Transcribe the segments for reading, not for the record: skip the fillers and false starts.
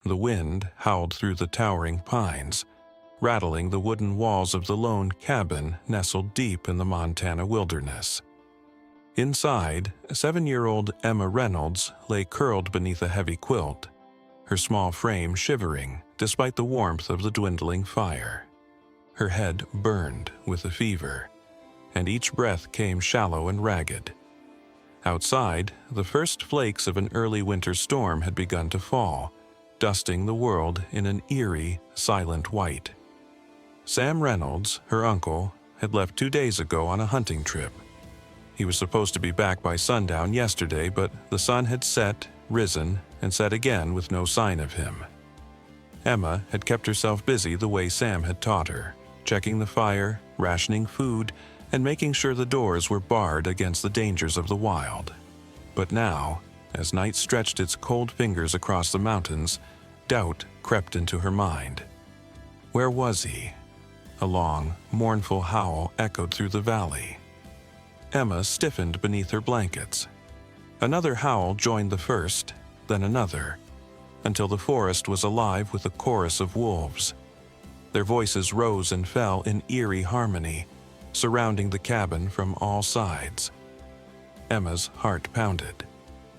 The wind howled through the towering pines, rattling the wooden walls of the lone cabin nestled deep in the Montana wilderness. Inside, 7-year-old Emma Reynolds lay curled beneath a heavy quilt, her small frame shivering despite the warmth of the dwindling fire. Her head burned with a fever, and each breath came shallow and ragged. Outside, the first flakes of an early winter storm had begun to fall, dusting the world in an eerie, silent white. Sam Reynolds, her uncle, had left 2 days ago on a hunting trip. He was supposed to be back by sundown yesterday, but the sun had set, risen, and set again with no sign of him. Emma had kept herself busy the way Sam had taught her, checking the fire, rationing food, and making sure the doors were barred against the dangers of the wild. But now, as night stretched its cold fingers across the mountains, doubt crept into her mind. Where was he? A long, mournful howl echoed through the valley. Emma stiffened beneath her blankets. Another howl joined the first, then another, until the forest was alive with a chorus of wolves. Their voices rose and fell in eerie harmony, surrounding the cabin from all sides. Emma's heart pounded.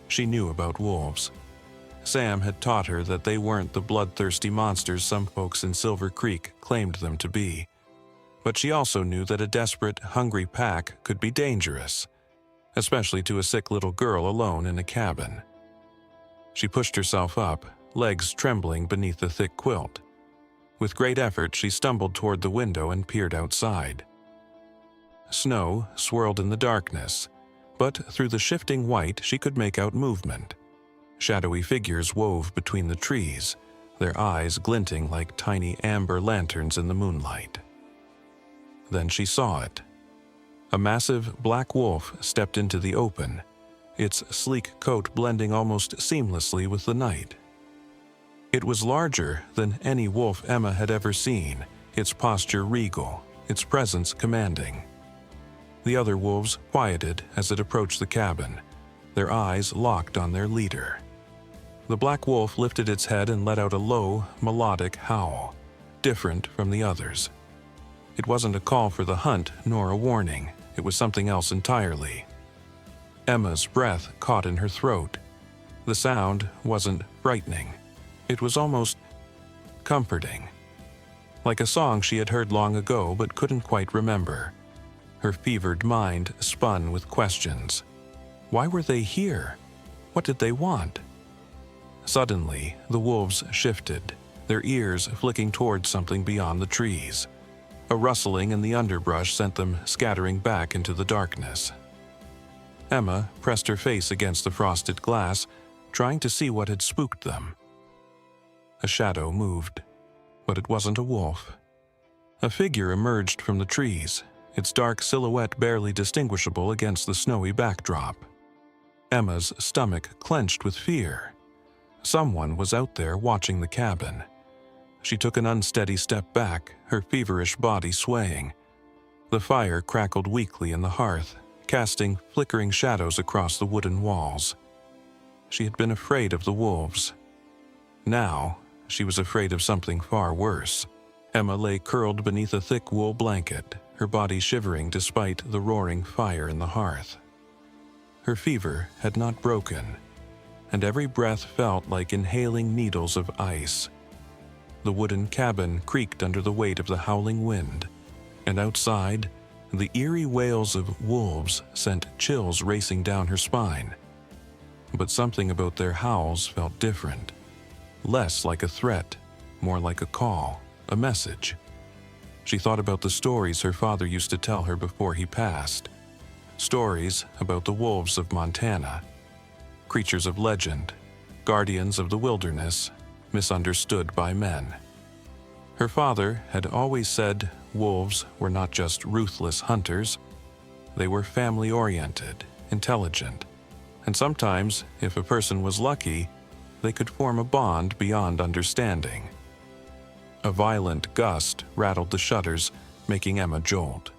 She knew about wolves. Sam had taught her that they weren't the bloodthirsty monsters some folks in Silver Creek claimed them to be. But she also knew that a desperate, hungry pack could be dangerous, especially to a sick little girl alone in a cabin. She pushed herself up, legs trembling beneath the thick quilt. With great effort, she stumbled toward the window and peered outside. Snow swirled in the darkness, but through the shifting white she could make out movement. Shadowy figures wove between the trees, their eyes glinting like tiny amber lanterns in the moonlight. Then she saw it. A massive black wolf stepped into the open, its sleek coat blending almost seamlessly with the night. It was larger than any wolf Emma had ever seen, its posture regal, its presence commanding. The other wolves quieted as it approached the cabin, their eyes locked on their leader. The black wolf lifted its head and let out a low, melodic howl, different from the others. It wasn't a call for the hunt nor a warning. It was something else entirely. Emma's breath caught in her throat. The sound wasn't frightening. It was almost comforting, like a song she had heard long ago but couldn't quite remember. Her fevered mind spun with questions. Why were they here? What did they want? Suddenly, the wolves shifted, their ears flicking towards something beyond the trees. A rustling in the underbrush sent them scattering back into the darkness. Emma pressed her face against the frosted glass, trying to see what had spooked them. A shadow moved, but it wasn't a wolf. A figure emerged from the trees, its dark silhouette barely distinguishable against the snowy backdrop. Emma's stomach clenched with fear. Someone was out there watching the cabin. She took an unsteady step back, her feverish body swaying. The fire crackled weakly in the hearth, casting flickering shadows across the wooden walls. She had been afraid of the wolves. Now, she was afraid of something far worse. Emma lay curled beneath a thick wool blanket, her body shivering despite the roaring fire in the hearth. Her fever had not broken, and every breath felt like inhaling needles of ice. The wooden cabin creaked under the weight of the howling wind, and outside, the eerie wails of wolves sent chills racing down her spine. But something about their howls felt different. Less like a threat, more like a call, a message. She thought about the stories her father used to tell her before he passed. Stories about the wolves of Montana. Creatures of legend, guardians of the wilderness, misunderstood by men. Her father had always said wolves were not just ruthless hunters. They were family-oriented, intelligent, and sometimes, if a person was lucky, they could form a bond beyond understanding. A violent gust rattled the shutters, making Emma jolt.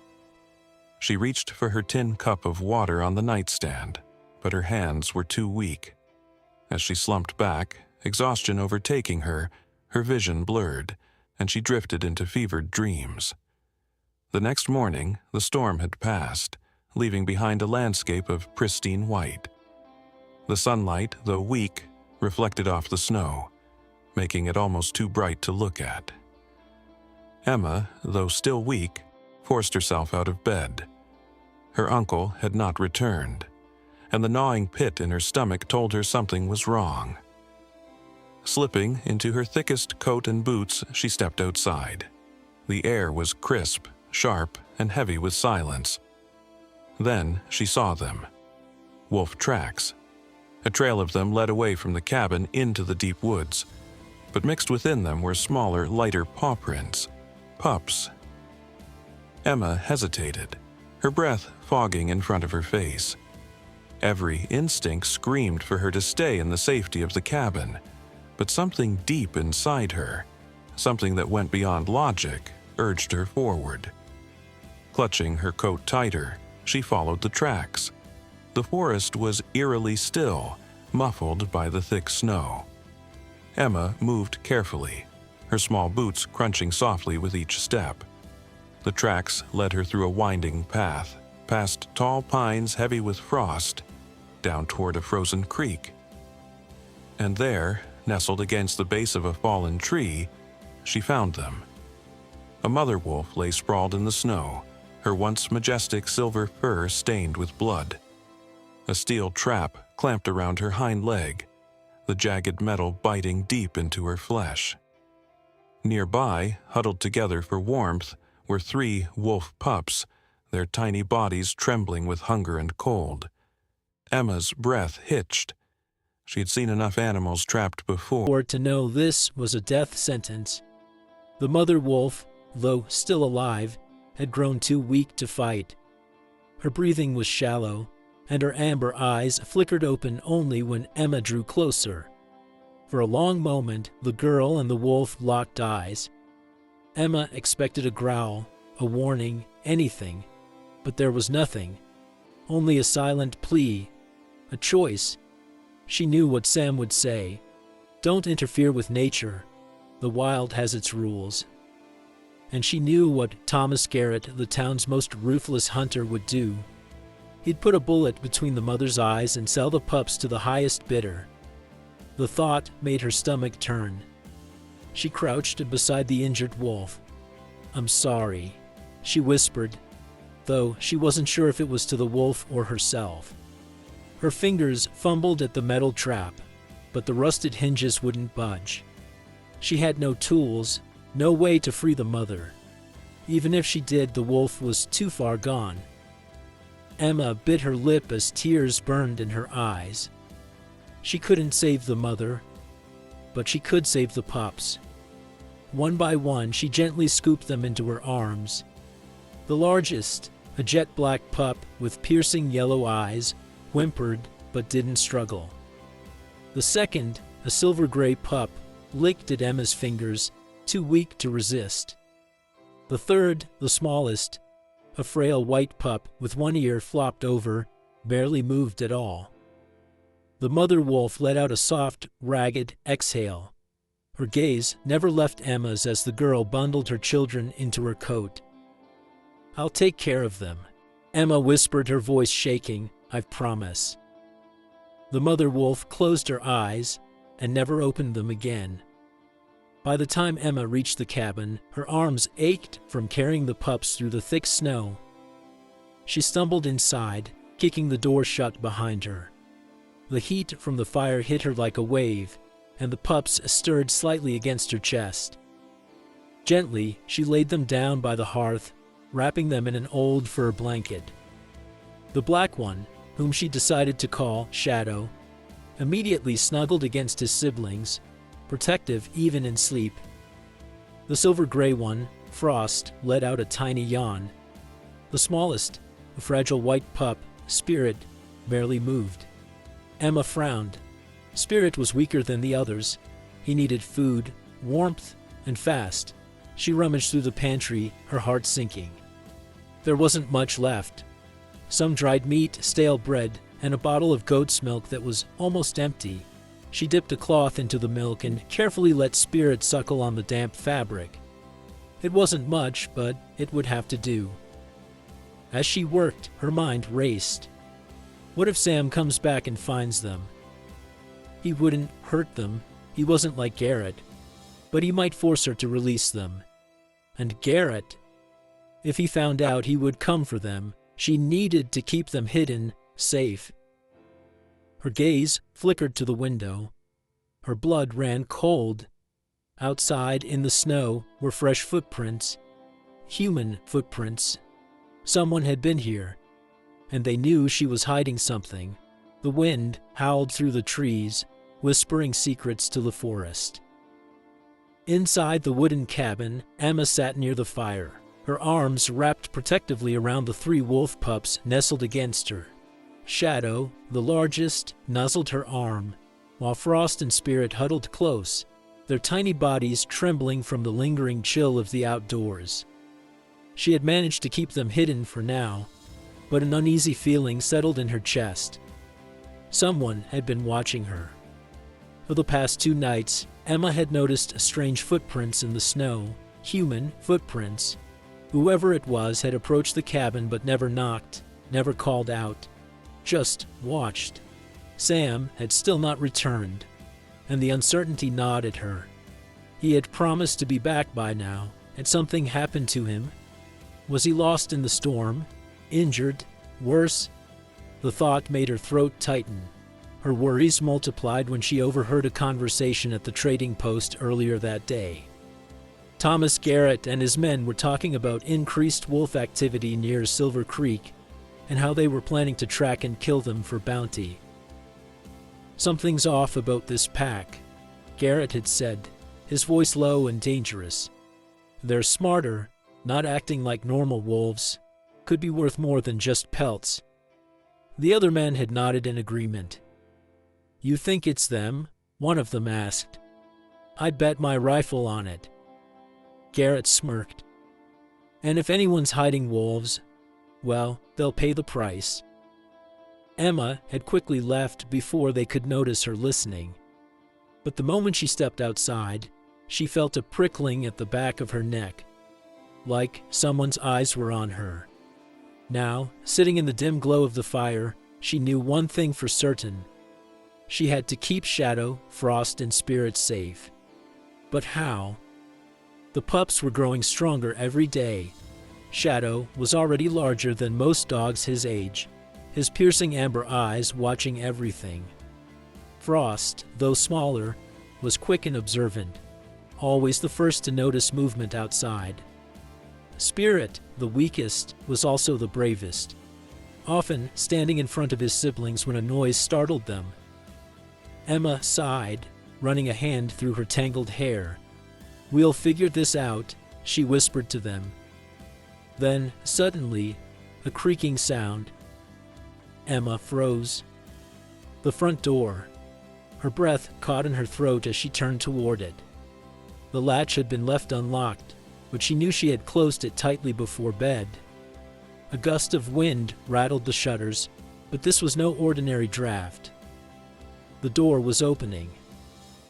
She reached for her tin cup of water on the nightstand, but her hands were too weak. As she slumped back, exhaustion overtaking her, her vision blurred, and she drifted into fevered dreams. The next morning, the storm had passed, leaving behind a landscape of pristine white. The sunlight, though weak, reflected off the snow, making it almost too bright to look at. Emma, though still weak, forced herself out of bed. Her uncle had not returned, and the gnawing pit in her stomach told her something was wrong. Slipping into her thickest coat and boots, she stepped outside. The air was crisp, sharp, and heavy with silence. Then she saw them. Wolf tracks. A trail of them led away from the cabin into the deep woods, but mixed within them were smaller, lighter paw prints. Pups. Emma hesitated, her breath fogging in front of her face. Every instinct screamed for her to stay in the safety of the cabin, but something deep inside her, something that went beyond logic, urged her forward. Clutching her coat tighter, she followed the tracks. The forest was eerily still, muffled by the thick snow. Emma moved carefully, her small boots crunching softly with each step. The tracks led her through a winding path, past tall pines heavy with frost, down toward a frozen creek. And there, nestled against the base of a fallen tree, she found them. A mother wolf lay sprawled in the snow, her once majestic silver fur stained with blood. A steel trap clamped around her hind leg, the jagged metal biting deep into her flesh. Nearby, huddled together for warmth, were 3 wolf pups, their tiny bodies trembling with hunger and cold. Emma's breath hitched. She had seen enough animals trapped before to know this was a death sentence. The mother wolf, though still alive, had grown too weak to fight. Her breathing was shallow, and her amber eyes flickered open only when Emma drew closer. For a long moment, the girl and the wolf locked eyes. Emma expected a growl, a warning, anything, but there was nothing. Only a silent plea, a choice. She knew what Sam would say. Don't interfere with nature. The wild has its rules. And she knew what Thomas Garrett, the town's most ruthless hunter, would do. He'd put a bullet between the mother's eyes and sell the pups to the highest bidder. The thought made her stomach turn. She crouched beside the injured wolf. "I'm sorry," she whispered, though she wasn't sure if it was to the wolf or herself. Her fingers fumbled at the metal trap, but the rusted hinges wouldn't budge. She had no tools, no way to free the mother. Even if she did, the wolf was too far gone. Emma bit her lip as tears burned in her eyes. She couldn't save the mother, but she could save the pups. One by one, she gently scooped them into her arms. The largest, a jet-black pup with piercing yellow eyes, whimpered but didn't struggle. The second, a silver-gray pup, licked at Emma's fingers, too weak to resist. The third, the smallest, a frail white pup with one ear flopped over, barely moved at all. The mother wolf let out a soft, ragged exhale. Her gaze never left Emma's as the girl bundled her children into her coat. "I'll take care of them," Emma whispered, her voice shaking. "I promise." The mother wolf closed her eyes and never opened them again. By the time Emma reached the cabin, her arms ached from carrying the pups through the thick snow. She stumbled inside, kicking the door shut behind her. The heat from the fire hit her like a wave, and the pups stirred slightly against her chest. Gently, she laid them down by the hearth, wrapping them in an old fur blanket. The black one, whom she decided to call Shadow, immediately snuggled against his siblings, protective even in sleep. The silver-gray one, Frost, let out a tiny yawn. The smallest, a fragile white pup, Spirit, barely moved. Emma frowned. Spirit was weaker than the others. He needed food, warmth, and fast. She rummaged through the pantry, her heart sinking. There wasn't much left. Some dried meat, stale bread, and a bottle of goat's milk that was almost empty. She dipped a cloth into the milk and carefully let Spirit suckle on the damp fabric. It wasn't much, but it would have to do. As she worked, her mind raced. What if Sam comes back and finds them? He wouldn't hurt them. He wasn't like Garrett. But he might force her to release them. And Garrett, if he found out, he would come for them. She needed to keep them hidden, safe. Her gaze flickered to the window. Her blood ran cold. Outside, in the snow, were fresh footprints. Human footprints. Someone had been here, and they knew she was hiding something. The wind howled through the trees, whispering secrets to the forest. Inside the wooden cabin, Emma sat near the fire, her arms wrapped protectively around the 3 wolf pups nestled against her. Shadow, the largest, nuzzled her arm, while Frost and Spirit huddled close, their tiny bodies trembling from the lingering chill of the outdoors. She had managed to keep them hidden for now, but an uneasy feeling settled in her chest. Someone had been watching her. For the past 2 nights, Emma had noticed strange footprints in the snow, human footprints. Whoever it was had approached the cabin but never knocked, never called out, just watched. Sam had still not returned, and the uncertainty gnawed at her. He had promised to be back by now. Had something happened to him? Was he lost in the storm? Injured? Worse? The thought made her throat tighten. Her worries multiplied when she overheard a conversation at the trading post earlier that day. Thomas Garrett and his men were talking about increased wolf activity near Silver Creek and how they were planning to track and kill them for bounty. "Something's off about this pack," Garrett had said, his voice low and dangerous. "They're smarter, not acting like normal wolves. Could be worth more than just pelts." The other men had nodded in agreement. "You think it's them?" one of them asked. "I'd bet my rifle on it." Garrett smirked. "And if anyone's hiding wolves, well, they'll pay the price." Emma had quickly left before they could notice her listening. But the moment she stepped outside, she felt a prickling at the back of her neck, like someone's eyes were on her. Now, sitting in the dim glow of the fire, she knew one thing for certain. She had to keep Shadow, Frost, and Spirit safe. But how? The pups were growing stronger every day. Shadow was already larger than most dogs his age, his piercing amber eyes watching everything. Frost, though smaller, was quick and observant, always the first to notice movement outside. Spirit, the weakest, was also the bravest, often standing in front of his siblings when a noise startled them. Emma sighed, running a hand through her tangled hair. "We'll figure this out," she whispered to them. Then, suddenly, a creaking sound. Emma froze. The front door. Her breath caught in her throat as she turned toward it. The latch had been left unlocked, but she knew she had closed it tightly before bed. A gust of wind rattled the shutters, but this was no ordinary draft. The door was opening.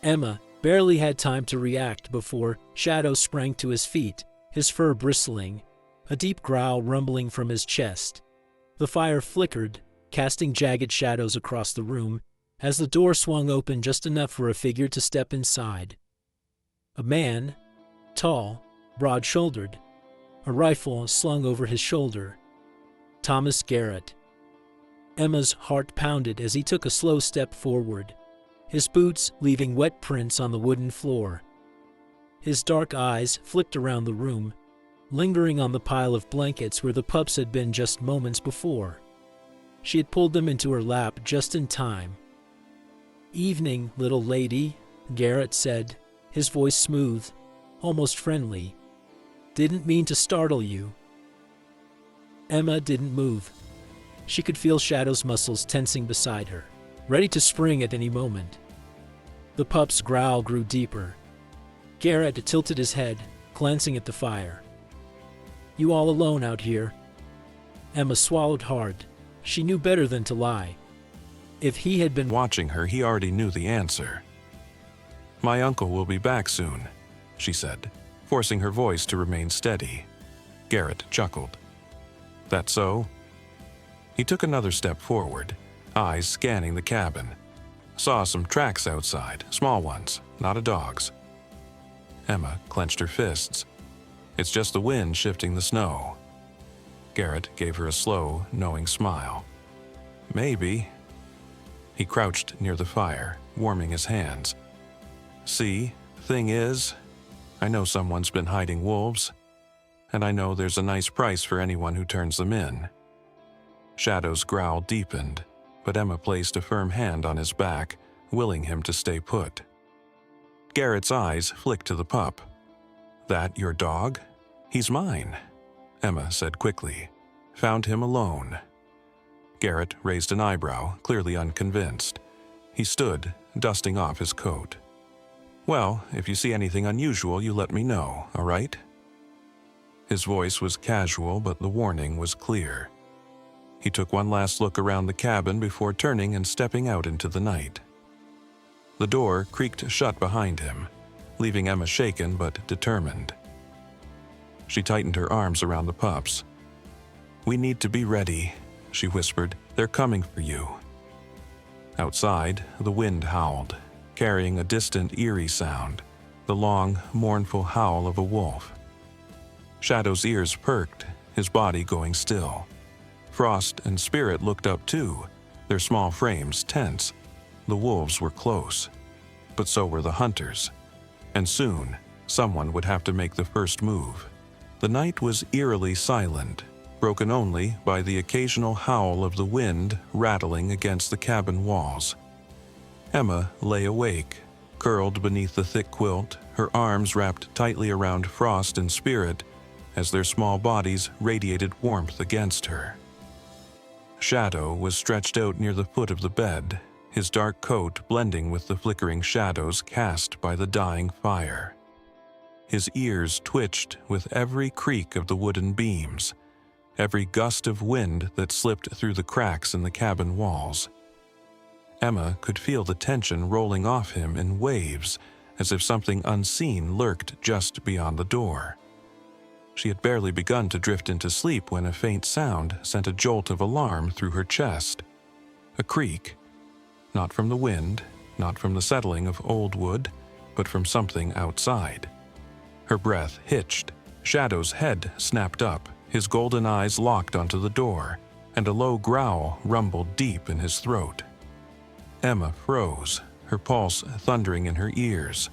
Emma barely had time to react before Shadow sprang to his feet, his fur bristling, a deep growl rumbling from his chest. The fire flickered, casting jagged shadows across the room, as the door swung open just enough for a figure to step inside. A man, tall, broad-shouldered, a rifle slung over his shoulder. Thomas Garrett. Emma's heart pounded as he took a slow step forward, his boots leaving wet prints on the wooden floor. His dark eyes flicked around the room, lingering on the pile of blankets where the pups had been just moments before. She had pulled them into her lap just in time. "Evening, little lady," Garrett said, his voice smooth, almost friendly. "Didn't mean to startle you." Emma didn't move. She could feel Shadow's muscles tensing beside her, ready to spring at any moment. The pup's growl grew deeper. Garrett tilted his head, glancing at the fire. "You all alone out here?" Emma swallowed hard. She knew better than to lie. If he had been Watching her, he already knew the answer. "My uncle will be back soon," she said, forcing her voice to remain steady. Garrett chuckled. "That so?" He took another step forward, eyes scanning the cabin. Saw some tracks outside, small ones, not a dog's. Emma clenched her fists. "It's just the wind shifting the snow." Garrett gave her a slow, knowing smile. "Maybe." He crouched near the fire, warming his hands. "See, thing is, I know someone's been hiding wolves, and I know there's a nice price for anyone who turns them in." Shadow's growl deepened, but Emma placed a firm hand on his back, willing him to stay put. Garrett's eyes flicked to the pup. "That your dog? He's mine," Emma said quickly. "Found him alone." Garrett raised an eyebrow, clearly unconvinced. He stood, dusting off his coat. "Well, if you see anything unusual, you let me know, all right?" His voice was casual, but the warning was clear. He took one last look around the cabin before turning and stepping out into the night. The door creaked shut behind him, leaving Emma shaken but determined. She tightened her arms around the pups. "We need to be ready," she whispered. "They're coming for you." Outside, the wind howled, carrying a distant, eerie sound, the long, mournful howl of a wolf. Shadow's ears perked, his body going still. Frost and Spirit looked up too, their small frames tense. The wolves were close, but so were the hunters. And soon, someone would have to make the first move. The night was eerily silent, broken only by the occasional howl of the wind rattling against the cabin walls. Emma lay awake, curled beneath the thick quilt, her arms wrapped tightly around Frost and Spirit as their small bodies radiated warmth against her. Shadow was stretched out near the foot of the bed, his dark coat blending with the flickering shadows cast by the dying fire. His ears twitched with every creak of the wooden beams, every gust of wind that slipped through the cracks in the cabin walls. Emma could feel the tension rolling off him in waves, as if something unseen lurked just beyond the door. She had barely begun to drift into sleep when a faint sound sent a jolt of alarm through her chest. A creak, not from the wind, not from the settling of old wood, but from something outside. Her breath hitched, Shadow's head snapped up, his golden eyes locked onto the door, and a low growl rumbled deep in his throat. Emma froze, her pulse thundering in her ears.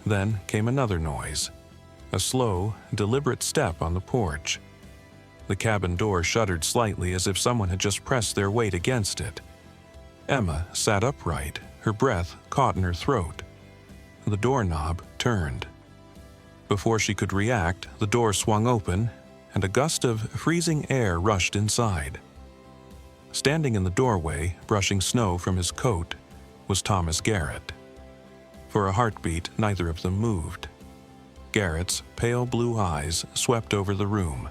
Then came another noise. A slow, deliberate step on the porch. The cabin door shuddered slightly as if someone had just pressed their weight against it. Emma sat upright, her breath caught in her throat. The doorknob turned. Before she could react, the door swung open, and a gust of freezing air rushed inside. Standing in the doorway, brushing snow from his coat, was Thomas Garrett. For a heartbeat, neither of them moved. Garrett's pale blue eyes swept over the room,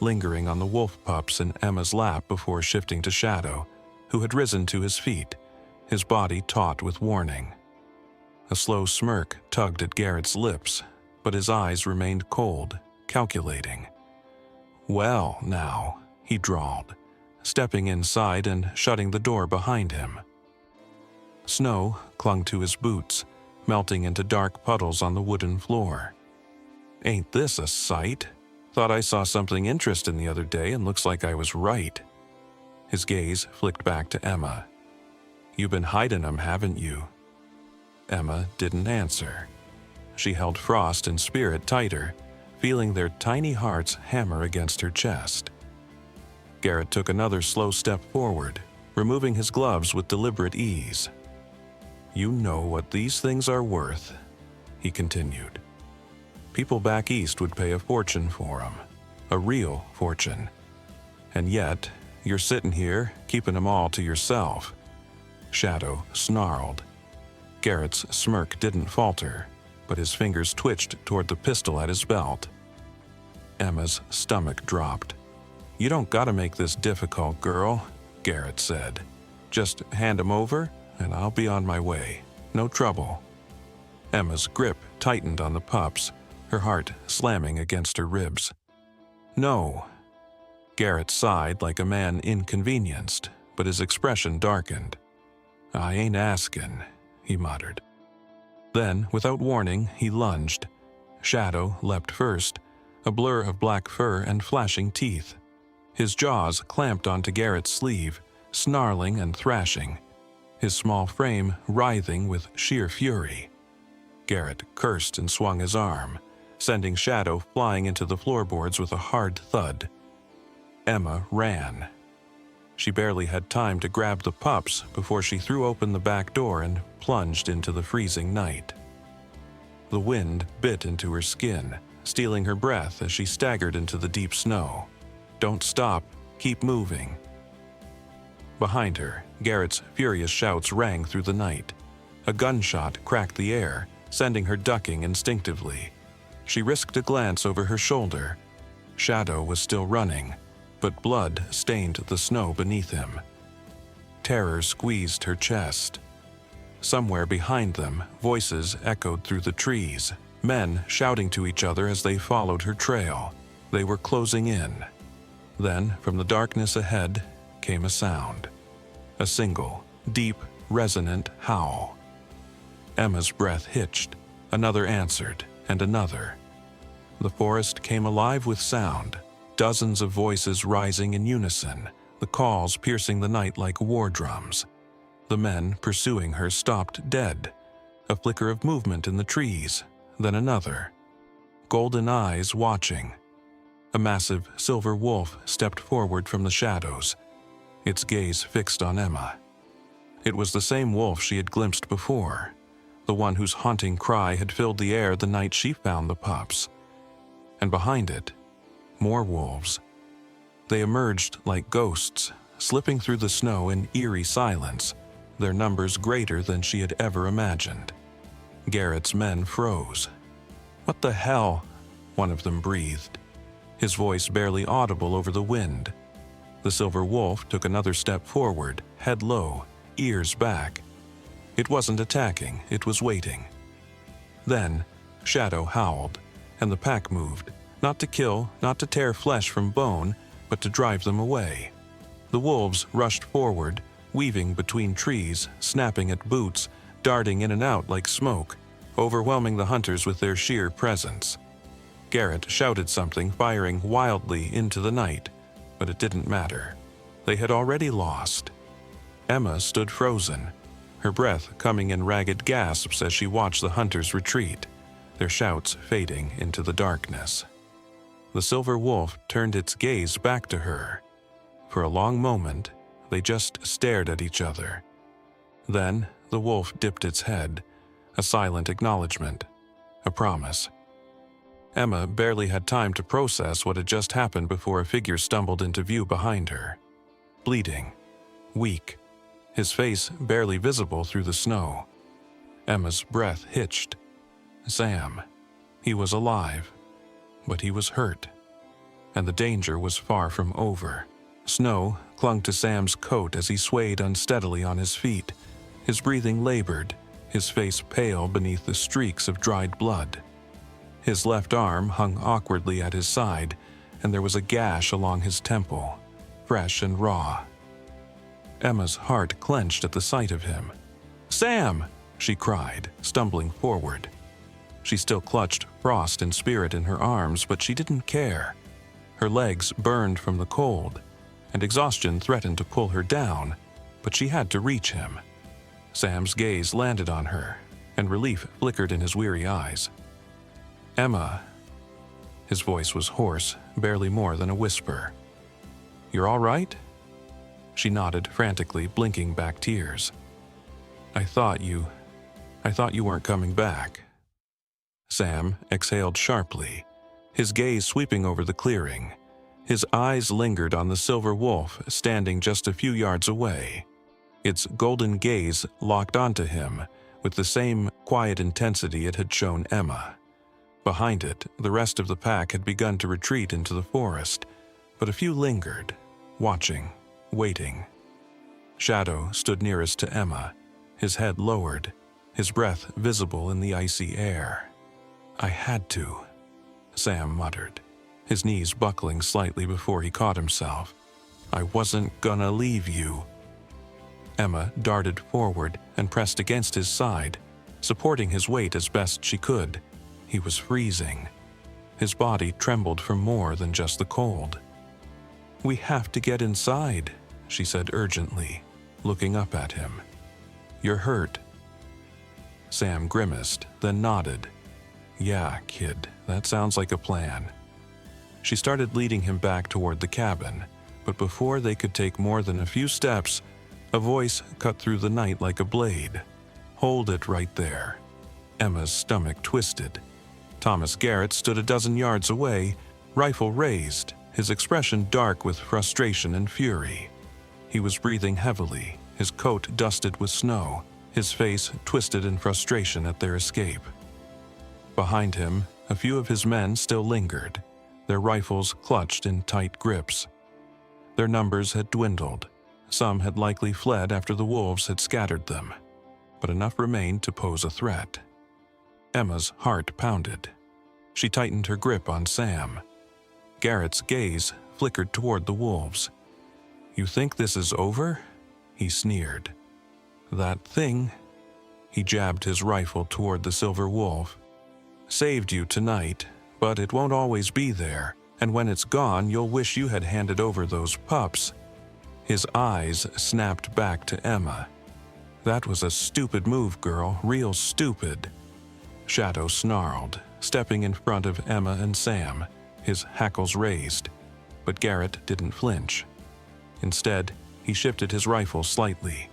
lingering on the wolf pups in Emma's lap before shifting to Shadow, who had risen to his feet, his body taut with warning. A slow smirk tugged at Garrett's lips, but his eyes remained cold, calculating. "Well, now," he drawled, stepping inside and shutting the door behind him. Snow clung to his boots, melting into dark puddles on the wooden floor. "Ain't this a sight? Thought I saw something interesting the other day and looks like I was right." His gaze flicked back to Emma. "You've been hiding 'em, haven't you?" Emma didn't answer. She held Frost and Spirit tighter, feeling their tiny hearts hammer against her chest. Garrett took another slow step forward, removing his gloves with deliberate ease. "You know what these things are worth," he continued. "People back east would pay a fortune for 'em, a real fortune. And yet, you're sitting here, keeping 'em all to yourself." Shadow snarled. Garrett's smirk didn't falter, but his fingers twitched toward the pistol at his belt. Emma's stomach dropped. "You don't gotta make this difficult, girl," Garrett said. Just hand 'em over, and I'll be on my way. No trouble." Emma's grip tightened on the pups, her heart slamming against her ribs. "No." Garrett sighed like a man inconvenienced, but his expression darkened. "I ain't askin'," he muttered. Then, without warning, he lunged. Shadow leapt first, a blur of black fur and flashing teeth. His jaws clamped onto Garrett's sleeve, snarling and thrashing, his small frame writhing with sheer fury. Garrett cursed and swung his arm, sending Shadow flying into the floorboards with a hard thud. Emma ran. She barely had time to grab the pups before she threw open the back door and plunged into the freezing night. The wind bit into her skin, stealing her breath as she staggered into the deep snow. "Don't stop. Keep moving." Behind her, Garrett's furious shouts rang through the night. A gunshot cracked the air, sending her ducking instinctively. She risked a glance over her shoulder. Shadow was still running, but blood stained the snow beneath him. Terror squeezed her chest. Somewhere behind them, voices echoed through the trees, men shouting to each other as they followed her trail. They were closing in. Then, from the darkness ahead, came a sound. A single, deep, resonant howl. Emma's breath hitched. Another answered, and another. The forest came alive with sound, dozens of voices rising in unison, the calls piercing the night like war drums. The men pursuing her stopped dead. A flicker of movement in the trees, then another. Golden eyes watching. A massive silver wolf stepped forward from the shadows, its gaze fixed on Emma. It was the same wolf she had glimpsed before, the one whose haunting cry had filled the air the night she found the pups. And behind it, more wolves. They emerged like ghosts, slipping through the snow in eerie silence, their numbers greater than she had ever imagined. Garrett's men froze. "What the hell?" one of them breathed, his voice barely audible over the wind. The silver wolf took another step forward, head low, ears back. It wasn't attacking, it was waiting. Then, Shadow howled, and the pack moved, not to kill, not to tear flesh from bone, but to drive them away. The wolves rushed forward, weaving between trees, snapping at boots, darting in and out like smoke, overwhelming the hunters with their sheer presence. Garrett shouted something, firing wildly into the night, but it didn't matter. They had already lost. Emma stood frozen, her breath coming in ragged gasps as she watched the hunters retreat, their shouts fading into the darkness. The silver wolf turned its gaze back to her. For a long moment, they just stared at each other. Then the wolf dipped its head, a silent acknowledgement, a promise. Emma barely had time to process what had just happened before a figure stumbled into view behind her. Bleeding, weak, his face barely visible through the snow. Emma's breath hitched. Sam. He was alive, but he was hurt, and the danger was far from over. Snow clung to Sam's coat as he swayed unsteadily on his feet, his breathing labored, his face pale beneath the streaks of dried blood. His left arm hung awkwardly at his side, and there was a gash along his temple, fresh and raw. Emma's heart clenched at the sight of him. "Sam!" she cried, stumbling forward. She still clutched Frost and Spirit in her arms, but she didn't care. Her legs burned from the cold, and exhaustion threatened to pull her down, but she had to reach him. Sam's gaze landed on her, and relief flickered in his weary eyes. "Emma." His voice was hoarse, barely more than a whisper. "You're all right?" She nodded frantically, blinking back tears. I thought you weren't coming back." Sam exhaled sharply, his gaze sweeping over the clearing. His eyes lingered on the silver wolf standing just a few yards away. Its golden gaze locked onto him with the same quiet intensity it had shown Emma. Behind it, the rest of the pack had begun to retreat into the forest, but a few lingered, watching, waiting. Shadow stood nearest to Emma, his head lowered, his breath visible in the icy air. "I had to," Sam muttered, his knees buckling slightly before he caught himself. "I wasn't gonna leave you." Emma darted forward and pressed against his side, supporting his weight as best she could. He was freezing. His body trembled from more than just the cold. "We have to get inside," she said urgently, looking up at him. "You're hurt." Sam grimaced, then nodded. "Yeah, kid, that sounds like a plan." She started leading him back toward the cabin, but before they could take more than a few steps, a voice cut through the night like a blade. "Hold it right there." Emma's stomach twisted. Thomas Garrett stood a dozen yards away, rifle raised, his expression dark with frustration and fury. He was breathing heavily, his coat dusted with snow, his face twisted in frustration at their escape. Behind him, a few of his men still lingered, their rifles clutched in tight grips. Their numbers had dwindled. Some had likely fled after the wolves had scattered them, but enough remained to pose a threat. Emma's heart pounded. She tightened her grip on Sam. Garrett's gaze flickered toward the wolves. "You think this is over?" he sneered. "That thing," he jabbed his rifle toward the silver wolf, "saved you tonight, but it won't always be there, and when it's gone you'll wish you had handed over those pups." His eyes snapped back to Emma. "That was a stupid move, girl, real stupid." Shadow snarled, stepping in front of Emma and Sam, his hackles raised, but Garrett didn't flinch. Instead, he shifted his rifle slightly,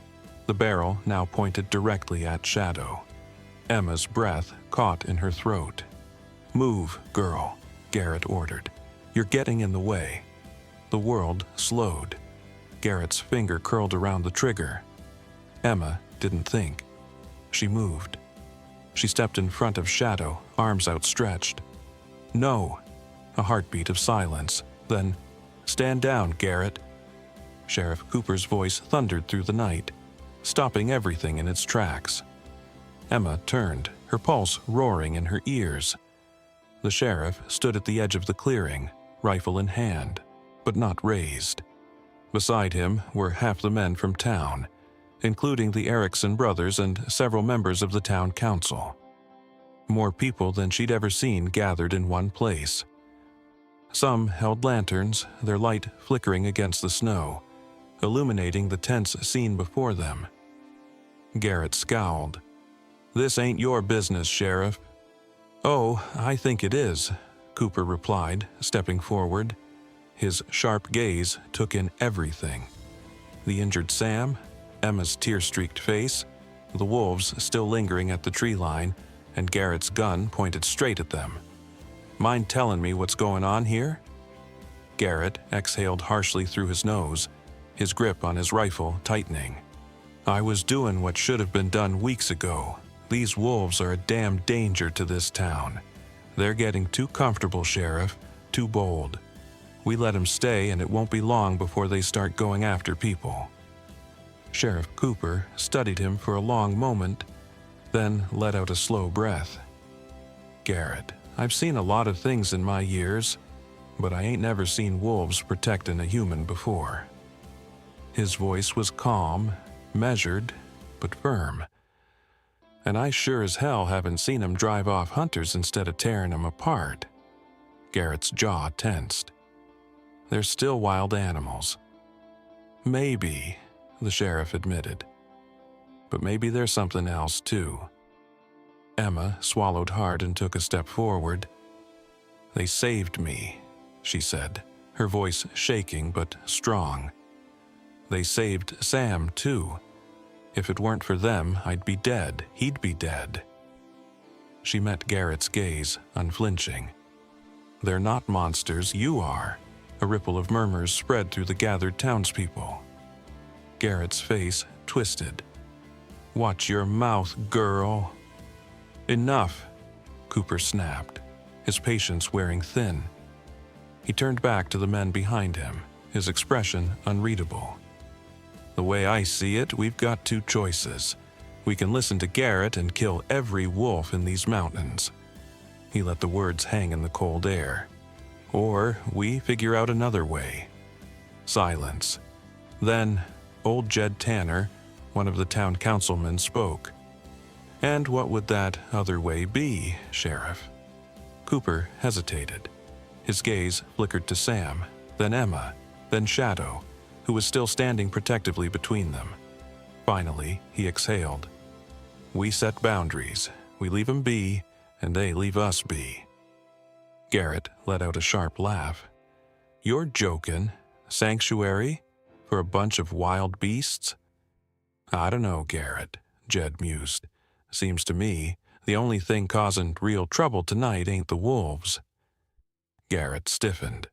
the barrel now pointed directly at Shadow. Emma's breath caught in her throat. "Move, girl," Garrett ordered. "You're getting in the way." The world slowed. Garrett's finger curled around the trigger. Emma didn't think. She moved. She stepped in front of Shadow, arms outstretched. "No!" A heartbeat of silence. Then, "Stand down, Garrett." Sheriff Cooper's voice thundered through the night, stopping everything in its tracks. Emma turned, her pulse roaring in her ears. The sheriff stood at the edge of the clearing, rifle in hand, but not raised. Beside him were half the men from town, including the Erickson brothers and several members of the town council. More people than she'd ever seen gathered in one place. Some held lanterns, their light flickering against the snow, illuminating the tense scene before them. Garrett scowled. "This ain't your business, Sheriff." "Oh, I think it is," Cooper replied, stepping forward. His sharp gaze took in everything. The injured Sam, Emma's tear-streaked face, the wolves still lingering at the tree line, and Garrett's gun pointed straight at them. "Mind telling me what's going on here?" Garrett exhaled harshly through his nose, his grip on his rifle tightening. "I was doing what should have been done weeks ago. These wolves are a damn danger to this town. They're getting too comfortable, Sheriff, too bold. We let them stay and it won't be long before they start going after people." Sheriff Cooper studied him for a long moment, then let out a slow breath. "Garrett, I've seen a lot of things in my years, but I ain't never seen wolves protecting a human before." His voice was calm, measured, but firm. "And I sure as hell haven't seen 'em drive off hunters instead of tearing 'em apart." Garrett's jaw tensed. "They're still wild animals." "Maybe," the sheriff admitted. "But maybe there's something else, too." Emma swallowed hard and took a step forward. "They saved me," she said, her voice shaking but strong. "They saved Sam, too. If it weren't for them, I'd be dead. He'd be dead." She met Garrett's gaze, unflinching. "They're not monsters, you are." A ripple of murmurs spread through the gathered townspeople. Garrett's face twisted. "Watch your mouth, girl." "Enough," Cooper snapped, his patience wearing thin. He turned back to the men behind him, his expression unreadable. The way I see it, we've got two choices. We can listen to Garrett and kill every wolf in these mountains." He let the words hang in the cold air. "Or we figure out another way." Silence. Then, old Jed Tanner, one of the town councilmen, spoke. "And what would that other way be, Sheriff?" Cooper hesitated. His gaze flickered to Sam, then Emma, then Shadow, who was still standing protectively between them. Finally, he exhaled. "We set boundaries. We leave 'em be, and they leave us be." Garrett let out a sharp laugh. "You're jokin'. Sanctuary? For a bunch of wild beasts?" "I don't know, Garrett," Jed mused. "Seems to me the only thing causing real trouble tonight ain't the wolves." Garrett stiffened.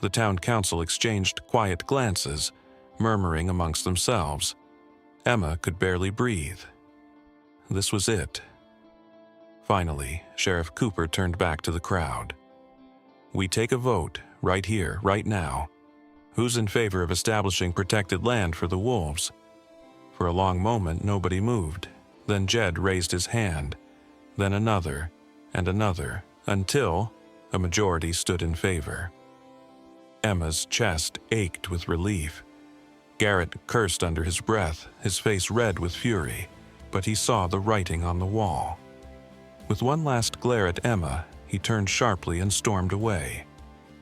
The town council exchanged quiet glances, murmuring amongst themselves. Emma could barely breathe. This was it. Finally, Sheriff Cooper turned back to the crowd. "We take a vote, right here, right now. Who's in favor of establishing protected land for the wolves?" For a long moment, nobody moved. Then Jed raised his hand, then another, and another, until a majority stood in favor. Emma's chest ached with relief. Garrett cursed under his breath, his face red with fury, but he saw the writing on the wall. With one last glare at Emma, he turned sharply and stormed away.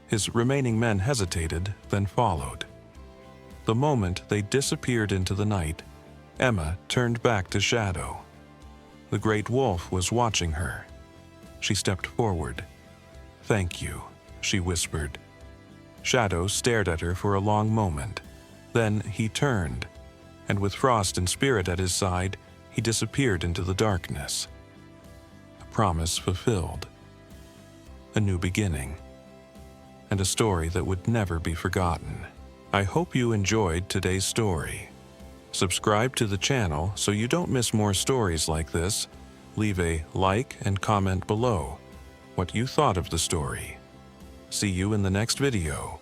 His remaining men hesitated, then followed. The moment they disappeared into the night, Emma turned back to Shadow. The great wolf was watching her. She stepped forward. "Thank you," she whispered. Shadow stared at her for a long moment. Then he turned, and with Frost and Spirit at his side, he disappeared into the darkness. A promise fulfilled. A new beginning. And a story that would never be forgotten. I hope you enjoyed today's story. Subscribe to the channel so you don't miss more stories like this. Leave a like and comment below what you thought of the story. See you in the next video.